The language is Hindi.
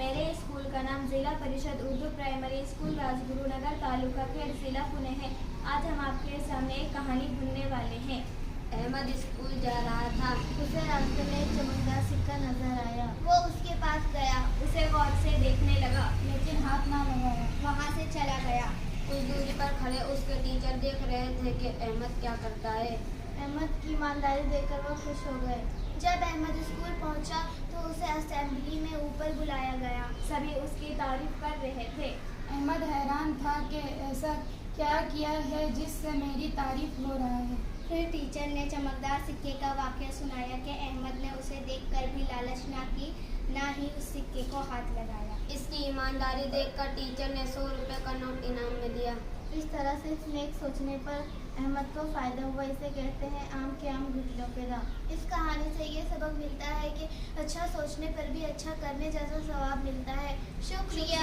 मेरे स्कूल का नाम जिला परिषद उर्दू प्राइमरी स्कूल राजगुरुनगर तालुका खेड़ जिला पुणे है। आज हम आपके सामने एक कहानी सुनने वाले हैं। अहमद स्कूल जा रहा था। उसे रास्ते में एक चमकदार सिक्का नजर आया। वो उसके पास गया, उसे गौर से देखने लगा, लेकिन हाथ ना लगाया। वहाँ से चला गया। कुछ दूरी पर खड़े उसके टीचर देख रहे थे कि अहमद क्या करता है। अहमद की ईमानदारी देखकर वो खुश हो गए। जब अहमद स्कूल पहुंचा तो उसे असेंबली में ऊपर बुलाया गया। सभी उसकी तारीफ कर रहे थे। अहमद हैरान था कि ऐसा क्या किया है जिससे मेरी तारीफ हो रहा है। फिर टीचर ने चमकदार सिक्के का वाकया सुनाया कि अहमद ने उसे देखकर भी लालच ना की, ना ही उस सिक्के को हाथ लगाया। इसकी ईमानदारी देखकर टीचर ने 100 रुपए का नोट इनाम में दिया। इस तरह से नेक सोचने पर अहमद को फायदा हुआ। इसे कहते हैं आम के आम घुटनों के दाम। इस कहानी से ये सबक मिलता है कि अच्छा सोचने पर भी अच्छा करने जैसा सवाब मिलता है। शुक्रिया।